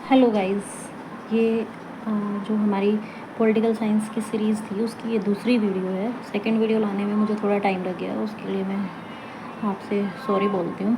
Hello guys, ये जो हमारी पॉलिटिकल साइंस की सीरीज़ थी उसकी ये दूसरी वीडियो है। सेकंड वीडियो लाने में मुझे थोड़ा टाइम लग गया, उसके लिए मैं आपसे सॉरी बोलती हूँ।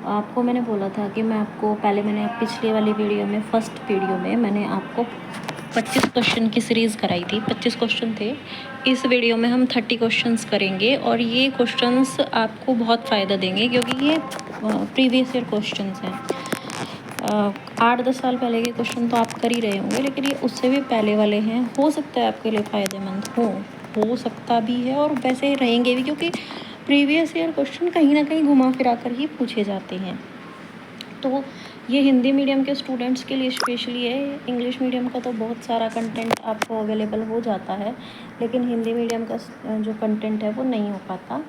आपको मैंने बोला था कि मैंने पिछले वाली वीडियो में फर्स्ट वीडियो में मैंने आपको 25 क्वेश्चन की सीरीज़ कराई थी। 25 क्वेश्चन थे। इस वीडियो में हम 30 क्वेश्चंस करेंगे और ये क्वेश्चंस आपको बहुत फ़ायदा देंगे क्योंकि ये प्रीवियस ईयर क्वेश्चंस हैं। 8-10 साल पहले के क्वेश्चन तो आप कर ही रहे होंगे, लेकिन ये उससे भी पहले वाले हैं। हो सकता है आपके लिए फ़ायदेमंद हो सकता भी है और वैसे ही रहेंगे भी, क्योंकि प्रीवियस ईयर क्वेश्चन कहीं ना कहीं घुमा फिरा कर ही पूछे जाते हैं। तो ये हिंदी मीडियम के स्टूडेंट्स के लिए स्पेशली है। इंग्लिश मीडियम का तो बहुत सारा कंटेंट आपको अवेलेबल हो जाता है, लेकिन हिंदी मीडियम का जो कंटेंट है वो नहीं हो पाता,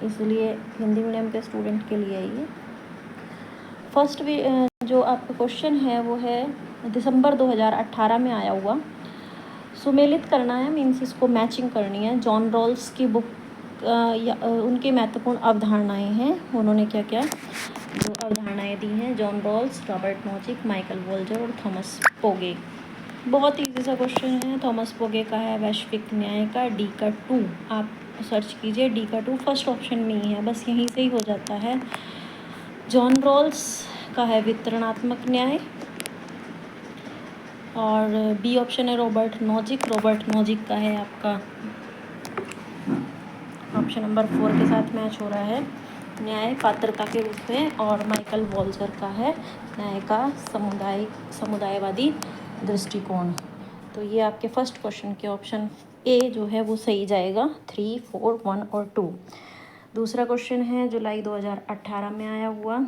इसलिए हिंदी मीडियम के स्टूडेंट के लिए ये फर्स्ट भी जो आपका क्वेश्चन है वो है दिसंबर 2018 में आया हुआ। सुमेलित करना है, मीन्स इसको मैचिंग करनी है। जॉन रॉल्स की बुक उनकी महत्वपूर्ण अवधारणाएं हैं। उन्होंने क्या क्या जो अवधारणाएं दी हैं, John Rawls, Robert Nozick, Michael Walzer और थॉमस पोगे। बहुत ईजी सा क्वेश्चन है। थॉमस पोगे का है वैश्विक न्याय का डी का 2। आप सर्च कीजिए, डी का 2 फर्स्ट ऑप्शन में ही है, बस यहीं से ही हो जाता है। जॉन रॉल्स का है वितरणात्मक न्याय और बी ऑप्शन है रॉबर्ट नोजिक। रॉबर्ट नोजिक का है आपका ऑप्शन नंबर 4 के साथ मैच हो रहा है, न्याय पात्रता के रूप में। और माइकल वॉल्जर का है न्याय का समुदायवादी दृष्टिकोण। तो ये आपके फर्स्ट क्वेश्चन के ऑप्शन ए जो है वो सही जाएगा, 3, 4, 1 और 2। दूसरा क्वेश्चन है जुलाई 2018 में आया हुआ।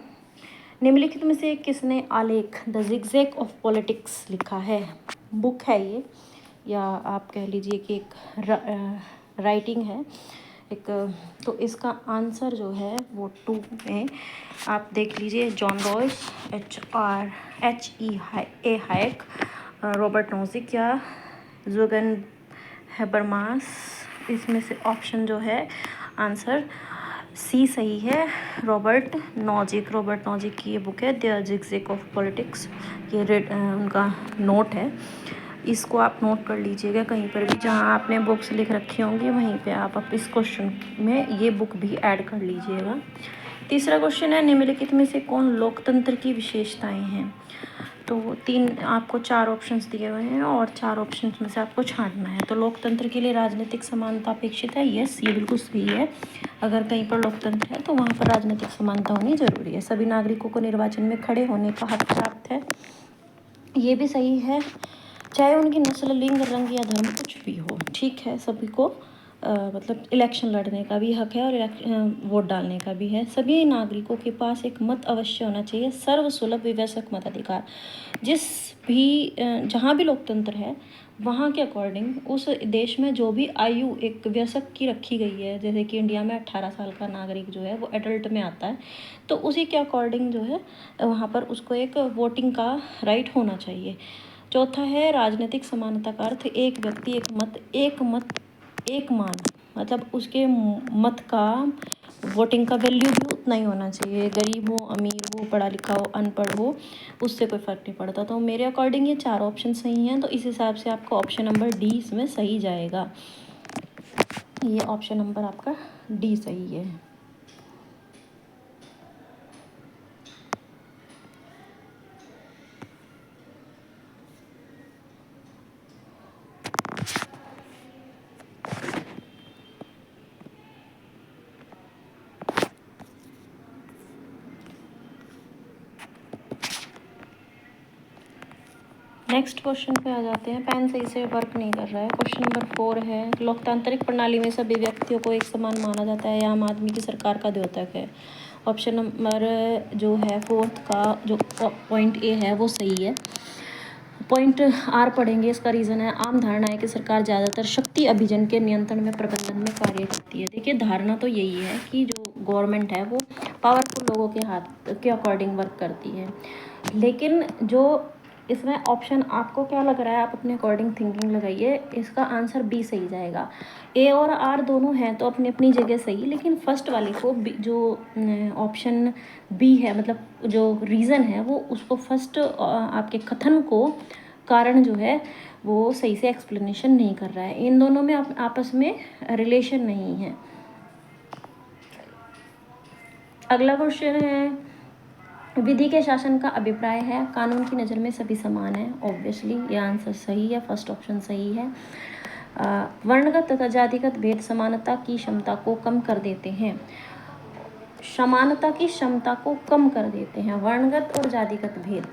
निम्नलिखित में से किसने आलेख द जिगजैग ऑफ पॉलिटिक्स लिखा है? बुक है ये, या आप कह लीजिए कि एक राइटिंग है एक। तो इसका आंसर जो है वो 2 में आप देख लीजिए, John Rawls, HE Hayek, Robert Nozick या जुगन हैबरमास। इसमें से ऑप्शन जो है आंसर सी सही है, रॉबर्ट नोजिक। रॉबर्ट नोजिक की ये बुक है द जिगजैग ऑफ पॉलिटिक्स। ये उनका नोट है, इसको आप नोट कर लीजिएगा कहीं पर भी जहाँ आपने बुक्स लिख रखी होंगी, वहीं पे आप इस क्वेश्चन में ये बुक भी ऐड कर लीजिएगा। तीसरा क्वेश्चन है निम्नलिखित में से कौन लोकतंत्र की विशेषताएं हैं? तो 4 ऑप्शंस दिए हुए हैं और 4 ऑप्शंस में से आपको छांटना है। तो लोकतंत्र के लिए राजनीतिक समानता अपेक्षित है, यस ये बिल्कुल सही है। अगर कहीं पर लोकतंत्र है तो वहाँ पर राजनीतिक समानता होनी जरूरी है। सभी नागरिकों को निर्वाचन में खड़े होने का हक प्राप्त है, ये भी सही है। चाहे उनकी नस्ल, लिंग, रंग या धर्म कुछ भी हो, ठीक है, सभी को मतलब इलेक्शन लड़ने का भी हक है और वोट डालने का भी है। सभी नागरिकों के पास एक मत अवश्य होना चाहिए। सर्वसुलभ विवस्वक मताधिकार, जिस भी जहाँ भी लोकतंत्र है वहाँ के अकॉर्डिंग उस देश में जो भी आयु एक वयस्क की रखी गई है, जैसे कि इंडिया में 18 साल का नागरिक जो है वो एडल्ट में आता है, तो उसी के अकॉर्डिंग जो है वहाँ पर उसको एक वोटिंग का राइट होना चाहिए। चौथा है राजनीतिक समानता का अर्थ एक व्यक्ति एक मत एक मान, मतलब उसके मत का वोटिंग का वैल्यू भी उतना ही होना चाहिए। गरीब हो, अमीर हो, पढ़ा लिखा हो, अनपढ़ हो, उससे कोई फ़र्क नहीं पड़ता। तो मेरे अकॉर्डिंग ये 4 ऑप्शन सही हैं, तो इस हिसाब से आपका ऑप्शन नंबर डी इसमें सही जाएगा। ये ऑप्शन नंबर आपका डी सही है। नेक्स्ट क्वेश्चन पे आ जाते हैं। पेन सही से वर्क नहीं कर रहा है। क्वेश्चन नंबर 4 है, लोकतांत्रिक प्रणाली में सभी व्यक्तियों को एक समान माना जाता है, या आम आदमी की सरकार का द्योतक है? ऑप्शन नंबर जो है 4 का जो पॉइंट ए है वो सही है। पॉइंट आर पढ़ेंगे, इसका रीज़न है आम धारणा है कि सरकार ज़्यादातर शक्ति अभिजन के नियंत्रण में प्रबंधन में कार्य करती है। देखिए धारणा तो यही है कि जो गवर्नमेंट है वो पावरफुल लोगों के हाथ के अकॉर्डिंग वर्क करती है, लेकिन जो इसमें ऑप्शन आपको क्या लग रहा है, आप अपने अकॉर्डिंग थिंकिंग लगाइए। इसका आंसर बी सही जाएगा। ए और आर दोनों हैं तो अपनी अपनी जगह सही, लेकिन फर्स्ट वाले को जो ऑप्शन बी है, मतलब जो रीज़न है वो उसको फर्स्ट आपके कथन को कारण जो है वो सही से एक्सप्लेनेशन नहीं कर रहा है। इन दोनों में आपस में रिलेशन नहीं है। अगला क्वेश्चन है, विधि के शासन का अभिप्राय है कानून की नज़र में सभी समान है। ऑब्वियसली ये आंसर सही है, फर्स्ट ऑप्शन सही है। वर्णगत तथा जातिगत भेद समानता की क्षमता को कम कर देते हैं। समानता की क्षमता को कम कर देते हैं, वर्णगत और जातिगत भेद।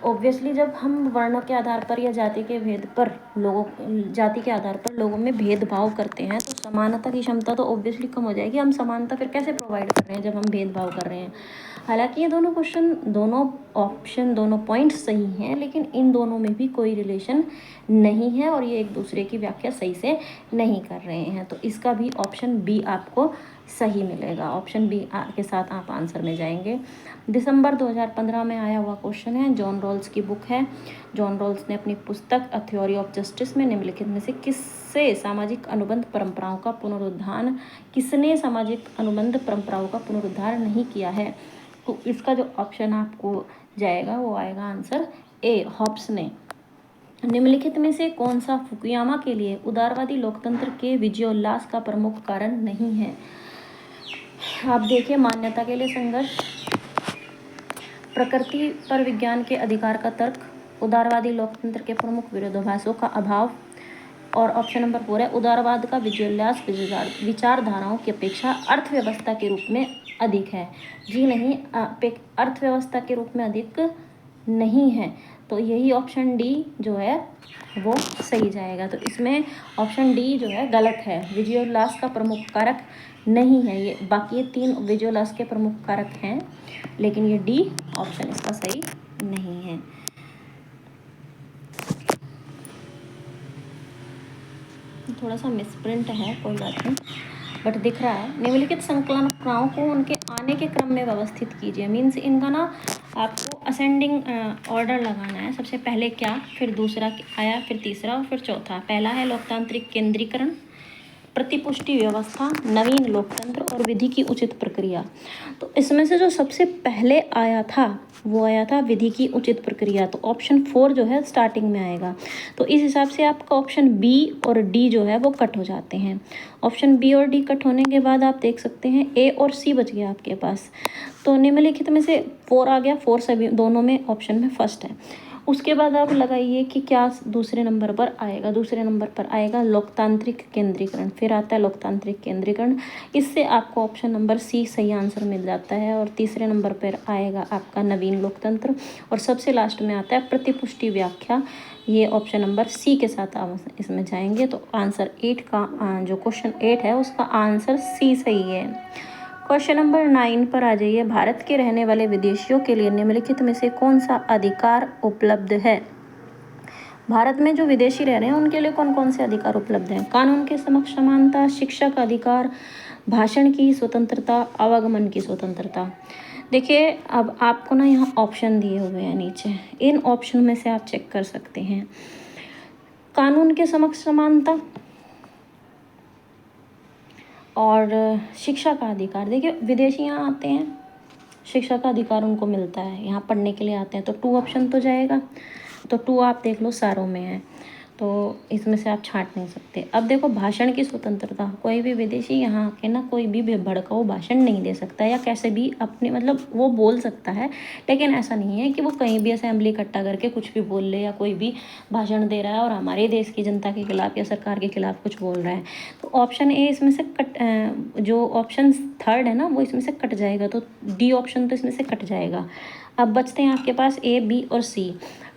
ऑब्वियसली जब हम वर्णों के आधार पर या जाति के भेद पर जाति के आधार पर लोगों में भेदभाव करते हैं तो समानता की क्षमता तो ऑब्वियसली कम हो जाएगी। हम समानता फिर कैसे प्रोवाइड कर रहे हैं जब हम भेदभाव कर रहे हैं। हालांकि ये दोनों क्वेश्चन, दोनों ऑप्शन, दोनों पॉइंट्स सही हैं, लेकिन इन दोनों में भी कोई रिलेशन नहीं है और ये एक दूसरे की व्याख्या सही से नहीं कर रहे हैं। तो इसका भी ऑप्शन बी आपको सही मिलेगा। ऑप्शन बी के साथ आप आंसर में जाएंगे। दिसंबर 2015 में आया हुआ क्वेश्चन है, जॉन रॉल्स की बुक है। जॉन रॉल्स ने अपनी पुस्तक अ थ्योरी ऑफ जस्टिस में निम्नलिखित में से किसने सामाजिक अनुबंध परंपराओं का पुनरुद्धार नहीं किया है। तो इसका जो ऑप्शन आपको जाएगा वो आएगा आंसर ए, हॉब्स ने। निम्नलिखित में से कौन सा फुकुयामा के लिए उदारवादी लोकतंत्र के विजयोल्लास का प्रमुख कारण नहीं है। आप देखिए, मान्यता के लिए संघर्ष, प्रकृति पर विज्ञान के अधिकार का तर्क, उदारवादी लोकतंत्र के प्रमुख विरोधाभासों का अभाव, और ऑप्शन नंबर 4 है उदारवाद का विजयोल्लास विचारधाराओं की अपेक्षा अर्थव्यवस्था के रूप में अधिक है। जी नहीं, अर्थव्यवस्था के रूप में अधिक नहीं है। तो यही ऑप्शन डी जो है वो सही जाएगा। तो इसमें ऑप्शन डी जो है गलत है, विजयोल्लास का प्रमुख कारक नहीं है ये। बाकी ये 3 विजयोल्लास के प्रमुख कारक हैं, लेकिन ये डी ऑप्शन इसका सही नहीं है। थोड़ा सा मिसप्रिंट है, कोई बात नहीं, बट दिख रहा है। निम्नलिखित संकलनकाओं को उनके आने के क्रम में व्यवस्थित कीजिए। मीन्स इनका ना आपको असेंडिंग ऑर्डर लगाना है। सबसे पहले क्या, फिर दूसरा आया, फिर तीसरा और फिर चौथा। पहला है लोकतांत्रिक केंद्रीकरण, प्रतिपुष्टि व्यवस्था, नवीन लोकतंत्र और विधि की उचित प्रक्रिया। तो इसमें से जो सबसे पहले आया था वो आया था विधि की उचित प्रक्रिया। तो ऑप्शन 4 जो है स्टार्टिंग में आएगा। तो इस हिसाब से आपका ऑप्शन बी और डी जो है वो कट हो जाते हैं। ऑप्शन बी और डी कट होने के बाद आप देख सकते हैं ए और सी बच गया आपके पास। तो निम्नलिखित में से 4 आ गया, 4 सभी दोनों में ऑप्शन में फर्स्ट है। उसके बाद आप लगाइए कि क्या दूसरे नंबर पर आएगा। दूसरे नंबर पर आएगा लोकतांत्रिक केंद्रीकरण, फिर आता है लोकतांत्रिक केंद्रीकरण। इससे आपको ऑप्शन नंबर सी सही आंसर मिल जाता है। और तीसरे नंबर पर आएगा आपका नवीन लोकतंत्र, और सबसे लास्ट में आता है प्रतिपुष्टि व्याख्या। ये ऑप्शन नंबर सी के साथ आप इसमें जाएंगे। तो आंसर 8 का जो क्वेश्चन 8 है उसका आंसर सी सही है। क्वेश्चन नंबर 9 पर आ जाइए। भारत के रहने वाले विदेशियों के लिए निम्नलिखित में से कौन सा अधिकार उपलब्ध है। भारत में जो विदेशी रह रहे हैं उनके लिए कौन कौन से अधिकार उपलब्ध हैं। कानून के समक्ष समानता, शिक्षा का अधिकार, भाषण की स्वतंत्रता, आवागमन की स्वतंत्रता। देखिए, अब आपको ना यहाँ ऑप्शन दिए हुए हैं नीचे, इन ऑप्शन में से आप चेक कर सकते हैं। कानून के समक्ष समानता और शिक्षा का अधिकार। देखिए, विदेशी यहाँ आते हैं, शिक्षा का अधिकार उनको मिलता है, यहाँ पढ़ने के लिए आते हैं, तो 2 ऑप्शन तो जाएगा। तो 2 आप देख लो सारों में है, तो इसमें से आप छांट नहीं सकते। अब देखो, भाषण की स्वतंत्रता, कोई भी विदेशी यहाँ आके ना कोई भी भड़काऊ भाषण नहीं दे सकता, या कैसे भी अपने मतलब वो बोल सकता है, लेकिन ऐसा नहीं है कि वो कहीं भी असेंबली इकट्ठा करके कुछ भी बोल ले, या कोई भी भाषण दे रहा है और हमारे देश की जनता के खिलाफ या सरकार के खिलाफ कुछ बोल रहा है। तो ऑप्शन ए इसमें से कट, जो ऑप्शन 3 है ना वो इसमें से कट जाएगा। तो डी ऑप्शन तो इसमें से कट जाएगा। अब बचते हैं आपके पास ए, बी और सी,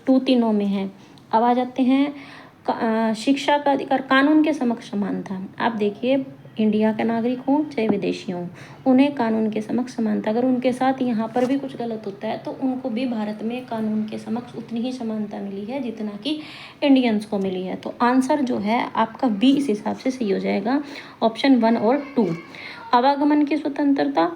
2 तीनों में है। अब आ जाते हैं शिक्षा का अधिकार, कानून के समक्ष समानता। आप देखिए, इंडिया के नागरिक हों चाहे विदेशी हों, उन्हें कानून के समक्ष समानता, अगर उनके साथ यहाँ पर भी कुछ गलत होता है तो उनको भी भारत में कानून के समक्ष उतनी ही समानता मिली है जितना कि इंडियंस को मिली है। तो आंसर जो है आपका बी इस हिसाब से सही हो जाएगा, ऑप्शन 1 और 2। आवागमन की स्वतंत्रता,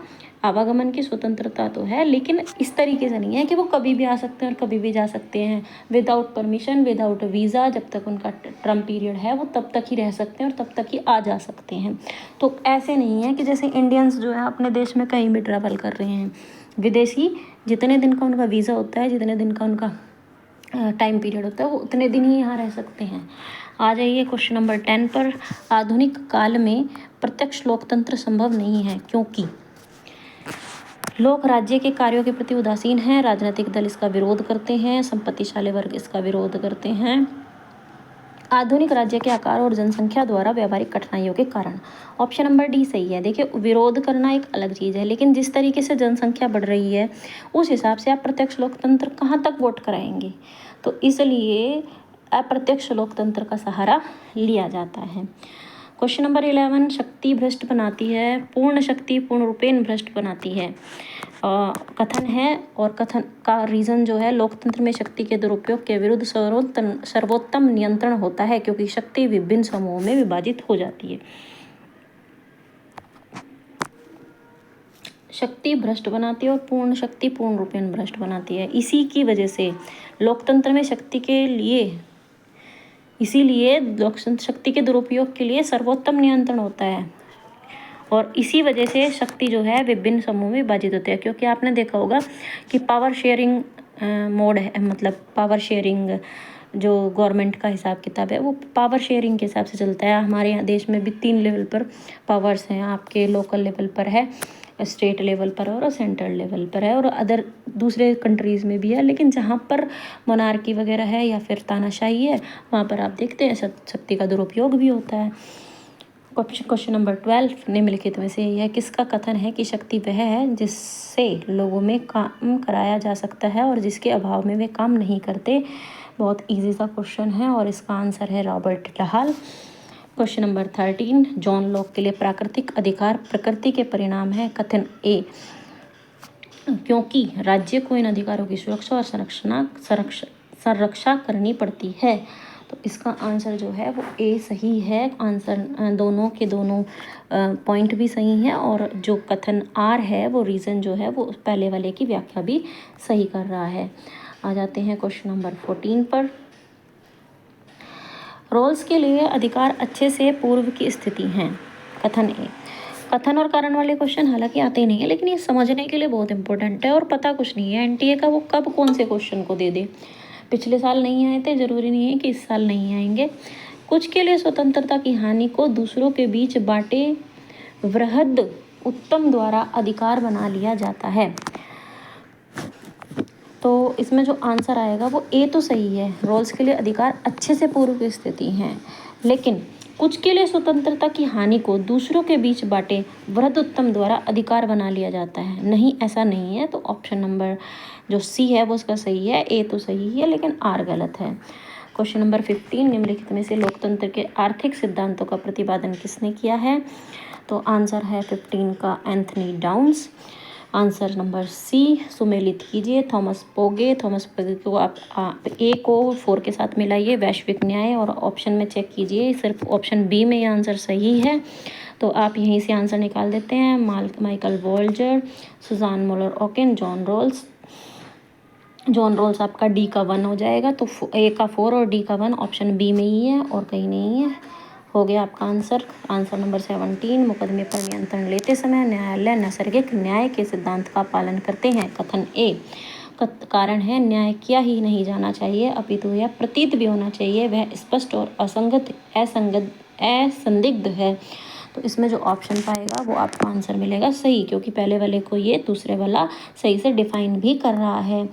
आवागमन की स्वतंत्रता तो है, लेकिन इस तरीके से नहीं है कि वो कभी भी आ सकते हैं और कभी भी जा सकते हैं विदाउट परमिशन, विदाउट वीज़ा। जब तक उनका टर्म पीरियड है वो तब तक ही रह सकते हैं और तब तक ही आ जा सकते हैं। तो ऐसे नहीं है कि जैसे इंडियंस जो है अपने देश में कहीं भी ट्रैवल कर रहे हैं। विदेशी जितने दिन का उनका वीज़ा होता है, जितने दिन का उनका टाइम पीरियड होता है, वो उतने दिन ही यहाँ रह सकते हैं। आ जाइए क्वेश्चन नंबर 10 पर। आधुनिक काल में प्रत्यक्ष लोकतंत्र संभव नहीं है क्योंकि लोग राज्य के कार्यों के प्रति उदासीन हैं, राजनीतिक दल इसका विरोध करते हैं, संपत्तिशाली वर्ग इसका विरोध करते हैं, आधुनिक राज्य के आकार और जनसंख्या द्वारा व्यावहारिक कठिनाइयों के कारण। ऑप्शन नंबर डी सही है। देखिए, विरोध करना एक अलग चीज़ है, लेकिन जिस तरीके से जनसंख्या बढ़ रही है उस हिसाब से आप प्रत्यक्ष लोकतंत्र कहाँ तक वोट कराएंगे। तो इसलिए अप्रत्यक्ष लोकतंत्र का सहारा लिया जाता है। क्वेश्चन नंबर 11, शक्ति भ्रष्ट बनाती है, पूर्ण शक्ति पूर्ण रूपेण भ्रष्ट बनाती है। कथन है और कथन का रीज़न जो है, लोकतंत्र में शक्ति के दुरुपयोग के विरुद्ध सर्वोत्तम नियंत्रण होता है क्योंकि शक्ति विभिन्न समूहों में विभाजित हो जाती है। शक्ति भ्रष्ट बनाती है और पूर्ण शक्ति पूर्ण रूपेण भ्रष्ट बनाती है। इसी की वजह से लोकतंत्र में शक्ति के लिए, इसीलिए लोकतंत्र शक्ति के दुरुपयोग के लिए सर्वोत्तम नियंत्रण होता है और इसी वजह से शक्ति जो है विभिन्न समूह में विभाजित होती है। क्योंकि आपने देखा होगा कि पावर शेयरिंग मोड है, मतलब पावर शेयरिंग जो गवर्नमेंट का हिसाब किताब है वो पावर शेयरिंग के हिसाब से चलता है। हमारे यहाँ देश में भी 3 लेवल पर पावर्स हैं। आपके लोकल लेवल पर है, स्टेट लेवल पर और सेंट्रल लेवल पर है, और अदर दूसरे कंट्रीज़ में भी है। लेकिन जहाँ पर मोनार्की वगैरह है या फिर तानाशाही है, वहाँ पर आप देखते हैं शक्ति का दुरुपयोग भी होता है। क्वेश्चन नंबर 12, निम्नलिखित में से यह किसका कथन है कि शक्ति वह है जिससे लोगों में काम कराया जा सकता है और जिसके अभाव में वे काम नहीं करते। बहुत इजी सा क्वेश्चन है और इसका आंसर है Robert Dahl. Question number 13, John Locke के लिए प्राकृतिक अधिकार प्रकृति के परिणाम है। कथन ए, क्योंकि राज्य को इन अधिकारों की सुरक्षा और संरक्षा करनी पड़ती है। तो इसका आंसर जो है वो ए सही है। आंसर दोनों के दोनों पॉइंट भी सही हैं और जो कथन आर है वो रीज़न जो है वो पहले वाले की व्याख्या भी सही कर रहा है। आ जाते हैं क्वेश्चन नंबर 14 पर। रोल्स के लिए अधिकार अच्छे से पूर्व की स्थिति हैं। कथन ए। कथन और कारण वाले क्वेश्चन हालांकि आते ही नहीं है, लेकिन ये समझने के लिए बहुत इंपॉर्टेंट है और पता कुछ नहीं है एनटीए का वो कब कौन से क्वेश्चन को दे दे। पिछले साल नहीं आए थे, ज़रूरी नहीं है कि इस साल नहीं आएंगे। कुछ के लिए स्वतंत्रता की हानि को दूसरों के बीच बांटे वृहद उत्तम द्वारा अधिकार बना लिया जाता है। तो इसमें जो आंसर आएगा वो ए तो सही है। रोल्स के लिए अधिकार अच्छे से पूर्व की स्थिति हैं, लेकिन कुछ के लिए स्वतंत्रता की हानि को दूसरों के बीच बांटे वृहदोत्तम द्वारा अधिकार बना लिया जाता है। नहीं, ऐसा नहीं है। तो ऑप्शन नंबर जो सी है वो उसका सही है। ए तो सही है लेकिन आर गलत है। क्वेश्चन नंबर 15, निम्नलिखित में से लोकतंत्र के आर्थिक सिद्धांतों का प्रतिपादन किसने किया है। तो आंसर है 15 का Anthony Downs. Answer number C सुमेलित कीजिए, थॉमस पोगे। थॉमस पोगे को आप ए को 4 के साथ मिलाइए, वैश्विक न्याय, और ऑप्शन में चेक कीजिए सिर्फ ऑप्शन बी में ये आंसर सही है। तो आप यहीं से आंसर निकाल देते हैं। Michael Walzer, Susan Moller Okin, John Rawls. John Rawls आपका डी का 1 हो जाएगा। तो ए का 4 और डी का 1 ऑप्शन बी में ही है और कहीं नहीं है। हो गया आपका आंसर। आंसर नंबर 17, मुकदमे पर नियंत्रण लेते समय न्यायालय नैसर्गिक न्याय के सिद्धांत का पालन करते हैं। कथन ए। कारण है न्याय किया ही नहीं जाना चाहिए, अपितु यह प्रतीत भी होना चाहिए वह स्पष्ट और असंदिग्ध है। तो इसमें जो ऑप्शन पाएगा वो आपको आंसर मिलेगा सही, क्योंकि पहले वाले को ये दूसरे वाला सही से डिफाइन भी कर रहा है।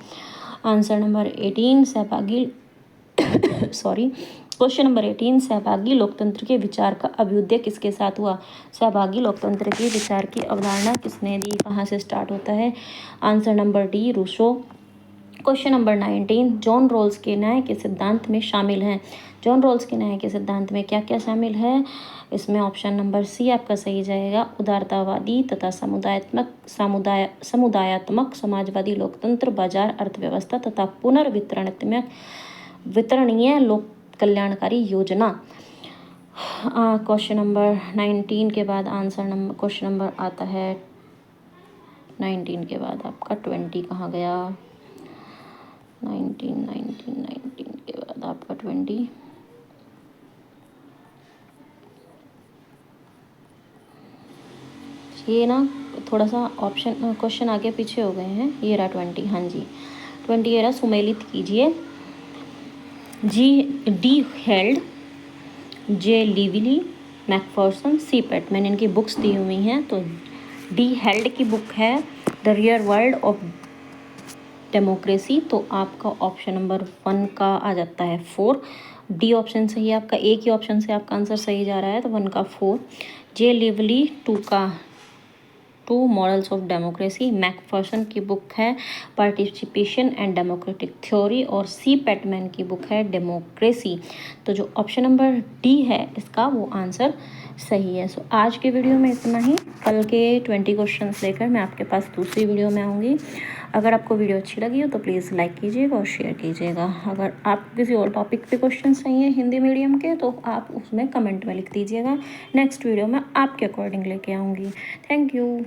आंसर नंबर 18, सहभागी क्वेश्चन नंबर 18, सहभागी लोकतंत्र के विचार का अभ्युदय किसके साथ हुआ। सहभागी लोकतंत्र के विचार की अवधारणा किसने दी, कहाँ से स्टार्ट होता है। Answer number D, Rousseau. Question number 19, John Rawls के न्याय के सिद्धांत में शामिल हैं। जॉन रोल्स के न्याय के सिद्धांत में क्या क्या शामिल है। इसमें ऑप्शन नंबर सी आपका सही जाएगा, उदारतावादी तथा समुदायात्मक समाजवादी लोकतंत्र, बाजार अर्थव्यवस्था तथा वितरणीय लोक कल्याणकारी योजना। क्वेश्चन नंबर 19 के बाद आंसर नंबर क्वेश्चन नंबर आता है 19 के बाद आपका 20 कहाँ गया? 19 के बाद आपका 20। ये ना थोड़ा सा ऑप्शन क्वेश्चन आगे पीछे हो गए हैं। ये रहा 20, हाँ जी 20 ये रहा। सुमेलित कीजिए। डी हेल्ड, जे लिवली, मैकफर्सन, सी पेट। मैंने इनकी बुक्स दी हुई हैं। तो डी हेल्ड की बुक है the real world of democracy. तो आपका ऑप्शन नंबर 1 का आ जाता है 4। डी ऑप्शन सही है आपका। एक ही ऑप्शन से आपका आंसर सही जा रहा है, तो 1 का 4। जे लिवली 2 का 2 मॉडल्स ऑफ डेमोक्रेसी। मैकफर्सन की बुक है पार्टिसिपेशन एंड डेमोक्रेटिक थ्योरी, और सी पेटमैन की बुक है डेमोक्रेसी। तो जो ऑप्शन नंबर डी है इसका वो आंसर सही है। सो आज के वीडियो में इतना ही। कल के 20 क्वेश्चंस लेकर मैं आपके पास दूसरी वीडियो में आऊँगी। अगर आपको वीडियो अच्छी लगी हो तो प्लीज़ लाइक कीजिएगा और शेयर कीजिएगा। अगर आपको किसी और टॉपिक पे क्वेश्चन चाहिए हिंदी मीडियम के तो आप उसमें कमेंट में लिख दीजिएगा। नेक्स्ट वीडियो में आपके अकॉर्डिंग लेके आऊँगी। Thank you.